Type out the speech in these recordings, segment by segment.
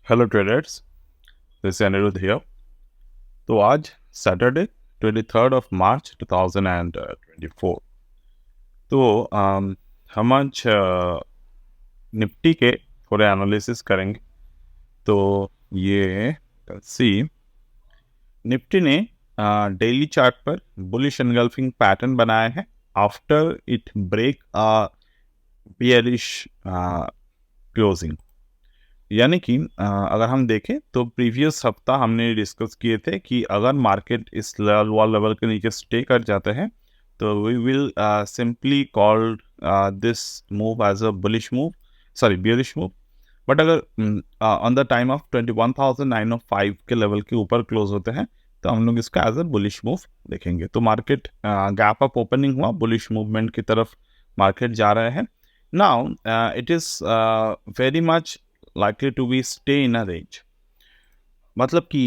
Hello traders, this is Anirudh here. तो आज Saturday 23 मार्च 2024। तो हम आज निफ्टी के थोड़े एनालिसिस करेंगे। तो ये सी निफ्टी ने डेली चार्ट पर बुलिश एनगल्फिंग पैटर्न बनाया है after it break bearish closing. यानी कि अगर हम देखें तो प्रीवियस हफ्ता हमने डिस्कस किए थे कि अगर मार्केट इस लेवल के नीचे स्टे कर जाते हैं तो we will simply call this move as a bullish move, sorry bearish move. But अगर ऑन द टाइम ऑफ 21,905 के लेवल के ऊपर क्लोज होते हैं तो हम लोग इसका एज अ बुलिश मूव देखेंगे। तो मार्केट गैप अप ओपनिंग हुआ, बुलिश मूवमेंट की तरफ मार्केट जा रहे हैं। Now it is very much likely to be stay in a range। मतलब कि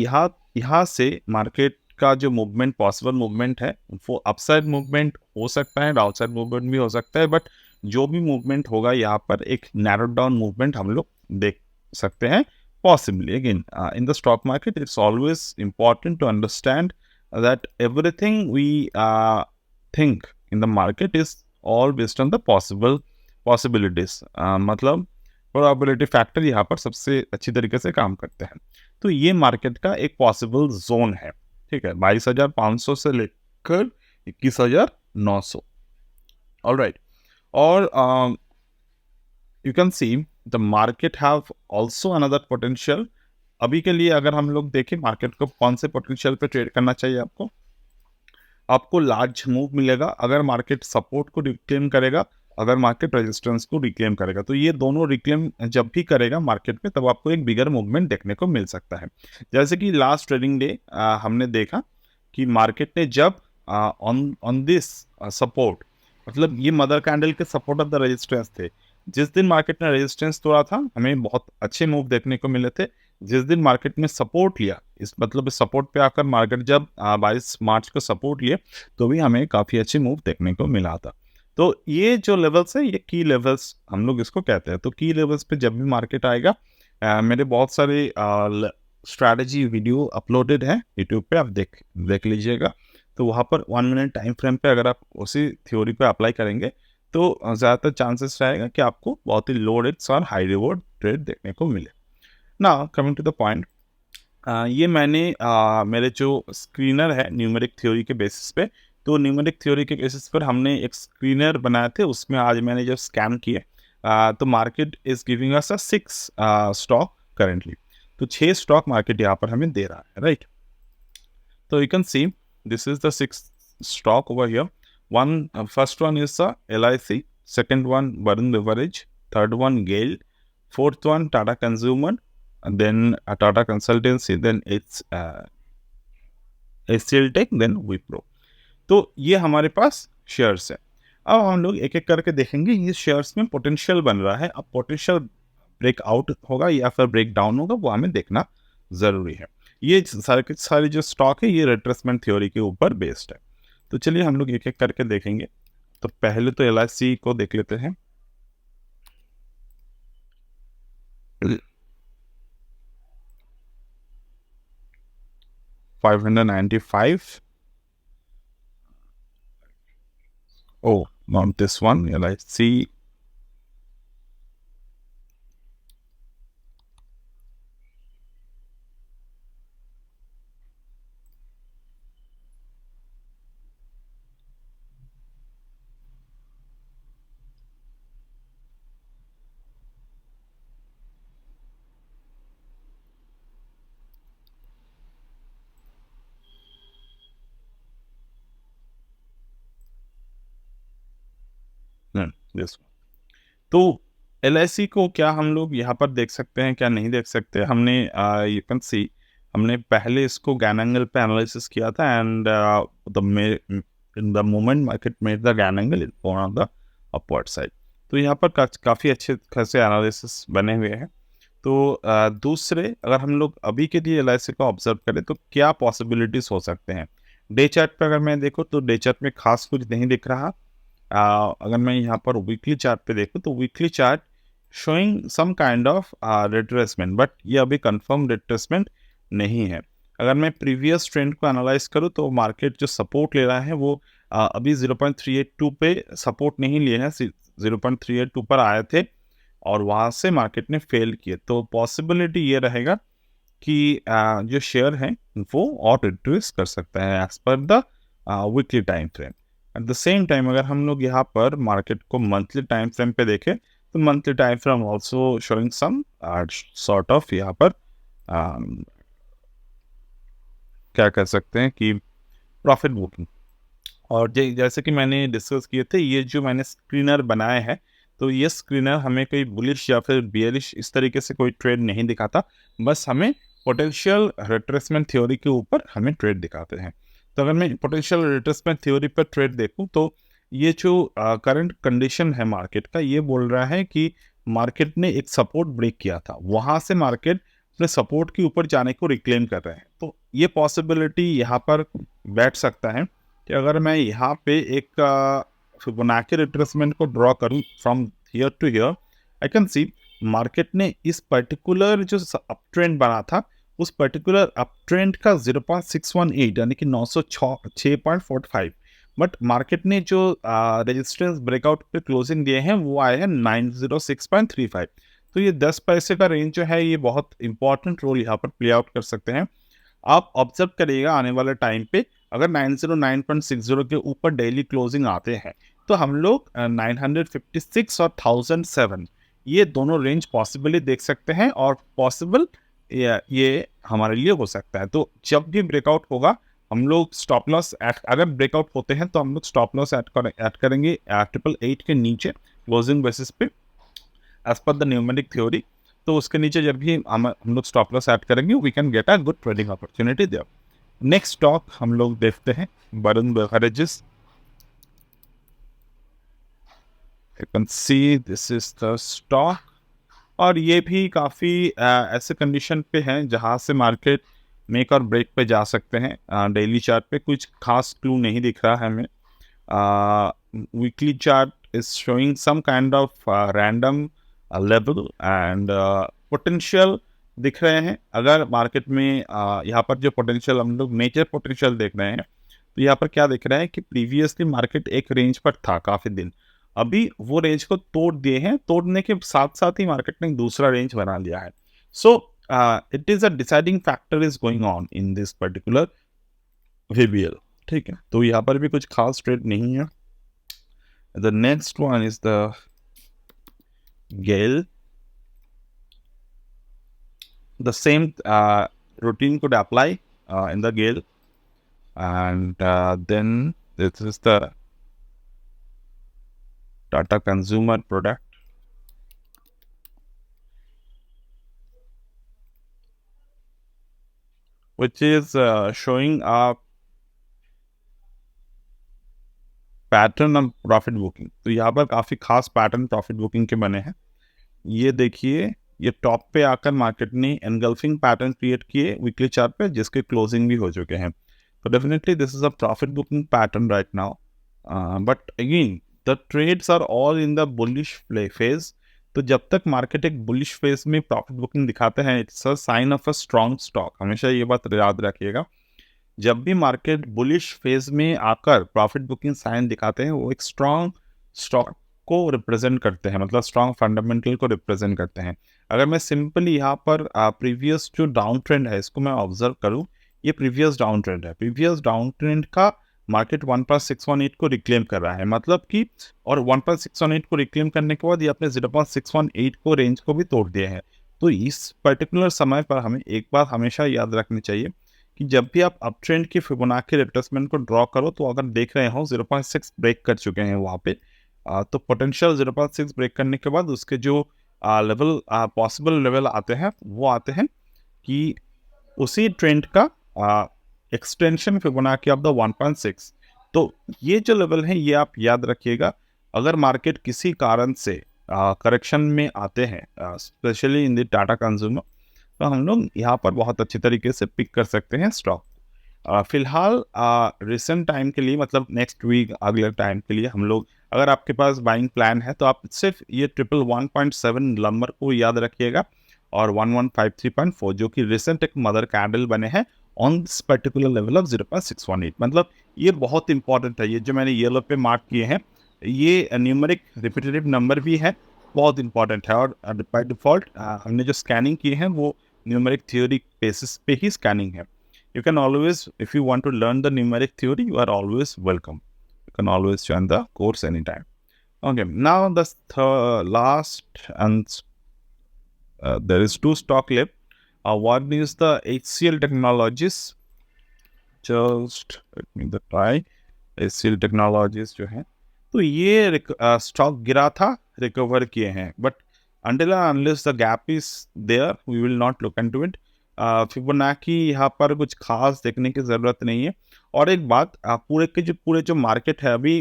यहाँ से मार्केट का जो मूवमेंट, पॉसिबल मूवमेंट है, वो अपसाइड मूवमेंट हो सकता है, डाउनसाइड मूवमेंट भी हो सकता है। बट जो भी मूवमेंट होगा यहाँ पर एक नैरो डाउन मूवमेंट हम लोग देख सकते हैं possibly. Again in the stock market it's always important to understand that everything we think in the market is all based on the possibilities। मतलब प्रोबेबिलिटी फैक्टर यहाँ पर सबसे अच्छी तरीके से काम करते हैं। तो ये मार्केट का एक पॉसिबल जोन है, ठीक है, 22,500 से लेकर 21,900। ऑलराइट। और you can see the market have also another potential. अभी के लिए अगर हम लोग देखें मार्केट को कौन से पोटेंशियल पे ट्रेड करना चाहिए, आपको लार्ज मूव मिलेगा अगर मार्केट सपोर्ट को रिक्लेम करेगा, अगर मार्केट रेजिस्टेंस को रिक्लेम करेगा। तो ये दोनों रिक्लेम जब भी करेगा मार्केट में तब आपको एक बिगर मूवमेंट देखने को मिल सकता है। जैसे कि लास्ट ट्रेडिंग डे हमने देखा कि मार्केट ने जब ऑन दिस सपोर्ट, मतलब ये मदर कैंडल के सपोर्ट ऑफ द रेजिस्टेंस थे, जिस दिन मार्केट ने रेजिस्टेंस तोड़ा था हमें बहुत अच्छे मूव देखने को मिले थे। जिस दिन मार्केट में सपोर्ट लिया, इस मतलब इस सपोर्ट पे आकर मार्केट जब 22 मार्च को सपोर्ट लिए तो भी हमें काफ़ी अच्छी मूव देखने को मिला था। तो ये जो लेवल्स है ये की लेवल्स हम लोग इसको कहते हैं। तो की लेवल्स पे जब भी मार्केट आएगा, मेरे बहुत सारे स्ट्रैटेजी वीडियो अपलोडेड है यूट्यूब पे, आप देख लीजिएगा। तो वहाँ पर 1 मिनट टाइम फ्रेम पे अगर आप उसी थ्योरी पे अप्लाई करेंगे तो ज़्यादातर चांसेस रहेगा कि आपको बहुत ही लो रिस्क और हाई रिवॉर्ड ट्रेड देखने को मिले। Now coming to the point, ये मैंने मेरे जो स्क्रीनर है न्यूमेरिक थ्योरी के बेसिस पे, तो न्यूमेरिक थ्योरी के बेसिस पर हमने एक स्क्रीनर बनाए थे, उसमें आज मैंने जब स्कैन किए तो market is giving us a 6 stock currently. तो 6 स्टॉक मार्केट यहाँ पर हमें दे रहा है, राइट। तो you can see this is the 6 stock over here. First one is the LIC, second one Varun Beverage, third one GAIL, fourth one Tata Consumer, and then Tata Consultancy, then it's HCL Tech, then Wipro। तो ये हमारे पास shares है। अब हम लोग एक एक करके देखेंगे ये शेयर्स में पोटेंशियल बन रहा है। अब पोटेंशियल ब्रेकआउट होगा या फिर ब्रेक डाउन होगा वो हमें देखना ज़रूरी है। ये सारे जो स्टॉक है ये रिट्रेसमेंट थ्योरी के ऊपर बेस्ड है। तो चलिए हम लोग एक एक करके देखेंगे। तो पहले तो LIC को देख लेते हैं। $595। Oh, not this one, LIC। This. तो LIC को क्या हम लोग यहाँ पर देख सकते हैं, क्या नहीं देख सकते? हमने यू कैन सी हमने पहले इसको गैन एंगल पे एनालिसिस किया था and in the moment market made the Gann angle it on the upward side. तो यहाँ पर काफ़ी अच्छे खासे एनालिसिस बने हुए हैं। तो दूसरे अगर हम लोग अभी के लिए LIC को ऑब्जर्व करें तो क्या पॉसिबिलिटीज़ हो सकते हैं? डे चार्ट पर अगर मैं देखूँ तो डे चार्ट में खास कुछ नहीं दिख रहा। अगर मैं यहाँ पर वीकली चार्ट पे देखूँ तो weekly chart showing some kind of retracement, but ये अभी कंफर्म रिट्रेसमेंट नहीं है। अगर मैं प्रीवियस ट्रेंड को एनालाइज करूँ तो मार्केट जो सपोर्ट ले रहा है वो अभी 0.382 पे सपोर्ट नहीं लिए हैं, 0.382 पर आए थे और वहाँ से मार्केट ने फेल किए। तो पॉसिबिलिटी ये रहेगा कि जो शेयर हैं वो और रिट्रेस कर सकता है as per the weekly time frame. At the same time अगर हम लोग यहाँ पर मार्केट को मंथली टाइम फ्रेम पे देखें तो monthly time frame also showing some sort of यहाँ पर क्या कह सकते हैं कि प्रॉफिट बुकिंग। और जैसे कि मैंने डिस्कस किए थे, ये जो मैंने स्क्रीनर बनाए हैं तो ये स्क्रीनर हमें कोई बुलिश या फिर बियरिश इस तरीके से कोई ट्रेड नहीं दिखाता, बस हमें पोटेंशियल रिट्रेसमेंट थ्योरी के ऊपर हमें ट्रेड दिखाते हैं। तो अगर मैं पोटेंशियल रिट्रेसमेंट थ्योरी पर ट्रेड देखूं तो ये जो करंट कंडीशन है मार्केट का, ये बोल रहा है कि मार्केट ने एक सपोर्ट ब्रेक किया था, वहाँ से मार्केट अपने सपोर्ट के ऊपर जाने को रिक्लेम कर रहे हैं। तो ये पॉसिबिलिटी यहाँ पर बैठ सकता है कि अगर मैं यहाँ पे एक फिबोनाची रिट्रेसमेंट को ड्रॉ करूँ from here to here, I can see market ने इस पर्टिकुलर जो अप ट्रेंड बना था उस पर्टिकुलर अप ट्रेंड का 0.618 यानी कि 906.45, बट मार्केट ने जो रेजिस्टेंस ब्रेकआउट पे क्लोजिंग दिए हैं वो आए हैं 906.35। तो ये 10 पैसे का रेंज जो है ये बहुत इंपॉर्टेंट रोल यहाँ पर प्ले आउट कर सकते हैं। आप ऑब्जर्व करिएगा आने वाले टाइम पे अगर 909.60 के ऊपर डेली क्लोजिंग आते हैं तो हम लोग 956 और 1007 ये दोनों रेंज पॉसिबली देख सकते हैं, और पॉसिबल ये हमारे लिए हो सकता है। तो जब भी ब्रेकआउट होगा हम लोग स्टॉप लॉस अगर ब्रेकआउट होते हैं तो हम लोग स्टॉप लॉस ऐड करेंगे 888 के नीचे क्लोजिंग बेसिस पे as per the numeric theory. तो उसके नीचे जब भी हम लोग स्टॉप लॉस ऐड करेंगे we can get a good trading opportunity there. Next stock हम लोग देखते हैं Varun Beverages. You can see this is the stock, और ये भी काफ़ी ऐसे कंडीशन पे हैं जहाँ से मार्केट मेक और ब्रेक पे जा सकते हैं। डेली चार्ट पे कुछ खास क्लू नहीं दिख रहा है हमें। Weekly chart is showing some kind of random level and potential दिख रहे हैं। अगर मार्केट में यहाँ पर जो पोटेंशियल हम लोग मेजर पोटेंशियल देख रहे हैं तो यहाँ पर क्या दिख रहा है कि प्रीवियसली मार्केट एक रेंज पर था काफ़ी दिन, अभी वो रेंज को तोड़ दिए हैं, तोड़ने के साथ साथ ही मार्केट ने दूसरा रेंज बना लिया है। So it is a deciding factor is going on in this particular VBL। ठीक है, तो यहाँ पर भी कुछ खास ट्रेड नहीं है। The next one is the GAIL. The same routine could apply in the GAIL, and then this is the Tata Consumer Product, which is showing a pattern of profit booking। तो यहाँ पर काफ़ी खास पैटर्न प्रॉफिट बुकिंग के बने हैं। ये देखिए, ये टॉप पे आकर मार्केट ने एनगल्फिंग पैटर्न क्रिएट किए वीकली चार्ट पे, जिसके क्लोजिंग भी हो चुके हैं। तो definitely this is a profit booking pattern right now, but again the trades are all in the bullish phase. तो जब तक मार्केट एक बुलिश फेज में प्रॉफिट बुकिंग दिखाते हैं it's a sign of a strong stock. हमेशा ये बात याद रखिएगा, जब भी मार्केट बुलिश फेज में आकर प्रॉफिट बुकिंग साइन दिखाते हैं वो एक स्ट्रॉन्ग स्टॉक को रिप्रेजेंट करते हैं, मतलब स्ट्रॉन्ग फंडामेंटल को रिप्रेजेंट करते हैं। अगर मैं सिंपली यहाँ पर प्रीवियस जो डाउन ट्रेंड है इसको मैं ऑब्जर्व करूँ, ये प्रीवियस डाउन ट्रेंड है। प्रीवियस डाउन ट्रेंड का मार्केट 1.618 को रिक्लेम कर रहा है, मतलब कि, और 1.618 को रिक्लेम करने के बाद ये अपने 0.618 को रेंज को भी तोड़ दिया है। तो इस पर्टिकुलर समय पर हमें एक बात हमेशा याद रखनी चाहिए कि जब भी आप अप ट्रेंड की फिबोनाची रिट्रेसमेंट को ड्रॉ करो तो अगर देख रहे हो 0.6 ब्रेक कर चुके हैं वहाँ पे, तो पोटेंशियल 0.6 ब्रेक करने के बाद उसके जो लेवल पॉसिबल लेवल आते हैं वो आते हैं कि उसी ट्रेंड का एक्सटेंशन फिबोनाची ऑफ द 1.6। तो ये जो लेवल है ये आप याद रखिएगा। अगर मार्केट किसी कारण से करेक्शन में आते हैं specially in the Tata consumer, तो हम लोग यहाँ पर बहुत अच्छी तरीके से पिक कर सकते हैं स्टॉक। फिलहाल रिसेंट टाइम के लिए, मतलब नेक्स्ट वीक अगले टाइम के लिए हम लोग अगर आपके पास बाइंग प्लान है तो आप सिर्फ ये 111.7 नंबर को याद रखिएगा और 1153.4 जो कि रिसेंट एक मदर कैंडल बने हैं on this particular level of 0.618। मतलब ये बहुत इंपॉर्टेंट है। ये जो मैंने येलो पे मार्क किए हैं ये न्यूमेरिक रिपीटेटिव नंबर भी है, बहुत इंपॉर्टेंट है। और बाय डिफॉल्ट हमने जो स्कैनिंग की है वो न्यूमेरिक थ्योरी बेसिस पे ही स्कैनिंग है। You can always, if you want to learn the numeric theory, you are always welcome. You can always join the course anytime. Okay, now the last and there is two stock left. One is the HCL Technologies. Just let me try. HCL Technologies जो है तो ये stock गिरा था, recover किए हैं, but until and unless the gap is there, we will not look into it. Fibonacci यहाँ पर कुछ खास देखने की ज़रूरत नहीं है। और एक बात, पूरे जो मार्केट है अभी,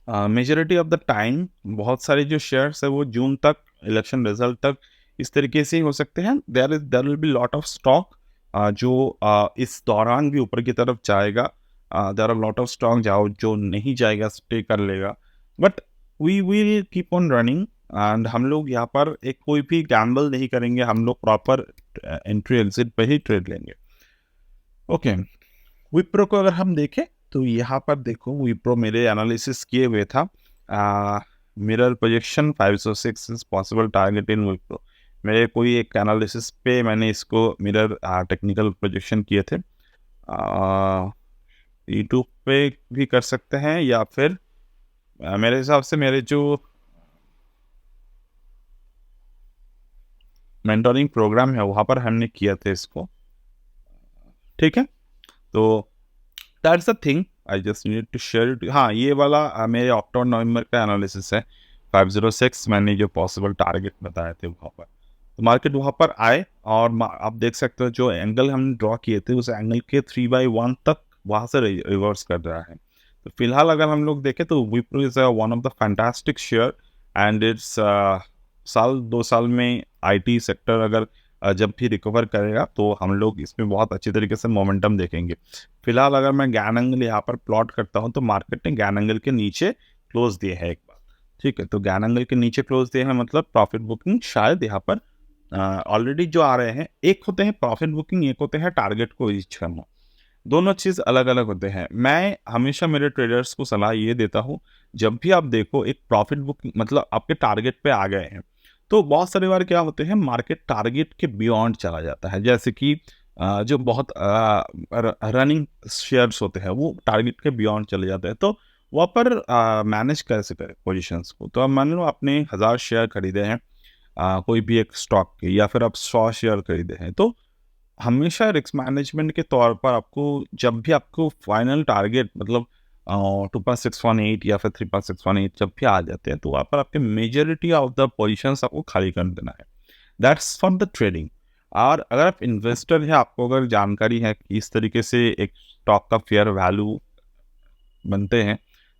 मेजॉरिटी ऑफ द टाइम बहुत सारे जो शेयर्स है वो जून तक, इलेक्शन रिजल्ट तक इस तरीके से ही हो सकते हैं। There will be lot of stock जो इस दौरान भी ऊपर की तरफ जाएगा। There are lot of stock जो नहीं जाएगा, स्टे कर लेगा, but we will keep on running. And हम लोग यहाँ पर एक कोई भी गैम्बल नहीं करेंगे, हम लोग प्रॉपर एंट्री एग्जिट पे ही ट्रेड लेंगे। ओके, विप्रो को अगर हम देखें तो यहाँ पर देखो, विप्रो मेरे एनालिसिस किए हुए था, mirror projection 506 is possible target in Wipro. मेरे कोई एक एनालिसिस पे मैंने इसको मिरर टेक्निकल प्रोजेक्शन किए थे। यूट्यूब पे भी कर सकते हैं या फिर मेरे हिसाब से मेरे जो मेंटोरिंग प्रोग्राम है वहाँ पर हमने किया था इसको, ठीक है। तो that's the thing, I just need to share it. हाँ, ये वाला मेरे अक्टूबर नवंबर का एनालिसिस है। 506 मैंने जो पॉसिबल टारगेट बताए थे वहाँ पर, तो मार्केट वहाँ पर आए और आप देख सकते हो जो एंगल हमने ड्रॉ किए थे उस एंगल के 3/1 तक वहाँ से रिवर्स कर रहा है। तो फिलहाल अगर हम लोग देखें तो Wipro is one of the fantastic share and it's साल 2 साल में आईटी सेक्टर अगर जब भी रिकवर करेगा तो हम लोग इसमें बहुत अच्छी तरीके से मोमेंटम देखेंगे। फिलहाल अगर मैं ज्ञान एंगल यहाँ पर प्लॉट करता हूँ तो मार्केट ने ज्ञान एंगल के नीचे क्लोज दिए है एक बार, ठीक है। तो ज्ञान एंगल के नीचे क्लोज दिए हैं, मतलब प्रॉफिट बुकिंग शायद यहाँ पर ऑलरेडी जो आ रहे हैं, एक होते हैं प्रॉफिट बुकिंग, एक होते हैं टारगेट को रीच करना। दोनों चीज़ अलग अलग होते हैं। मैं हमेशा मेरे ट्रेडर्स को सलाह ये देता हूँ, जब भी आप देखो एक प्रॉफिट बुकिंग मतलब आपके टारगेट पे आ गए हैं, तो बहुत सारी बार क्या होते हैं, मार्केट टारगेट के बियॉन्ड चला जाता है। जैसे कि जो बहुत रनिंग शेयर्स होते हैं वो टारगेट के बियॉन्ड चले जाते हैं, तो वहाँ पर मैनेज कैसे करें पोजीशंस को। तो अब मान लो आपने 1000 शेयर खरीदे हैं कोई भी एक स्टॉक के, या फिर आप 100 शेयर खरीदे हैं, तो हमेशा रिस्क मैनेजमेंट के तौर पर आपको जब भी आपको फाइनल टारगेट मतलब 2.618 या फिर 3.618 जब भी आ जाते हैं, तो वहाँ पर आपके मेजॉरिटी ऑफ द पोजीशंस आपको खाली कर देना है। That's for the trading. और अगर आप इन्वेस्टर हैं, आपको अगर जानकारी है कि इस तरीके से एक स्टॉक का फेयर वैल्यू बनते हैं,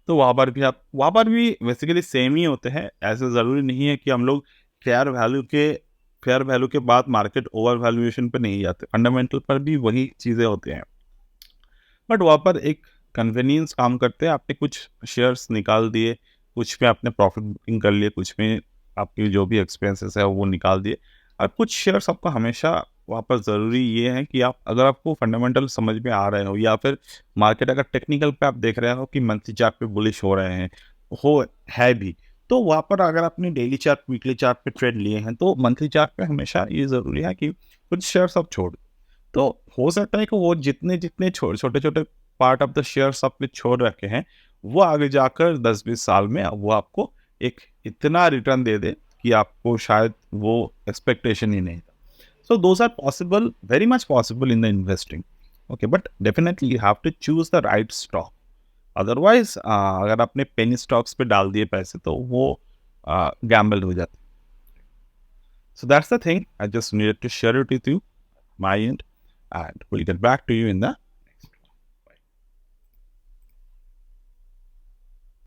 तो वहाँ पर भी बेसिकली सेम ही होते हैं। ऐसे ज़रूरी नहीं है कि हम लोग फेयर वैल्यू के बाद मार्केट ओवर वैल्यूएशन पर नहीं जाते, फंडामेंटल पर भी वही चीज़ें होती हैं, बट वहाँ पर एक कन्वीनियंस काम करते हैं। आपने कुछ शेयर्स निकाल दिए, कुछ में आपने प्रॉफिट बुकिंग कर लिए, कुछ में आपकी जो भी एक्सपेंसेस है वो निकाल दिए। और कुछ शेयर्स आपको हमेशा वहाँ पर ज़रूरी ये है कि आप अगर आपको फंडामेंटल समझ में आ रहे हो, या फिर मार्केट अगर टेक्निकल पे आप देख रहे हो कि मंथली चार्ट पे बुलिश हो रहे हैं, है भी, तो वहाँ पर अगर आपने डेली चार्ट, वीकली चार्ट पे ट्रेड लिए हैं, तो मंथली चार्ट पे हमेशा ये ज़रूरी है कि कुछ शेयर्स आप छोड़। तो हो सकता है कि वो जितने जितने छोटे छोटे पार्ट ऑफ द शेयर्स आपने छोड़ रखे हैं, वो आगे जाकर 10-20 साल में वो आपको एक इतना रिटर्न दे दे कि आपको शायद वो एक्सपेक्टेशन ही नहीं था। So those are possible, very much possible in the investing, okay, but definitely you have to choose the right stock. Otherwise अगर आपने पेनी स्टॉक्स पे डाल दिए पैसे तो वो गैम्बल हो जाते। So that's the thing, I just needed to share it with you, my end, and we'll get back to you in the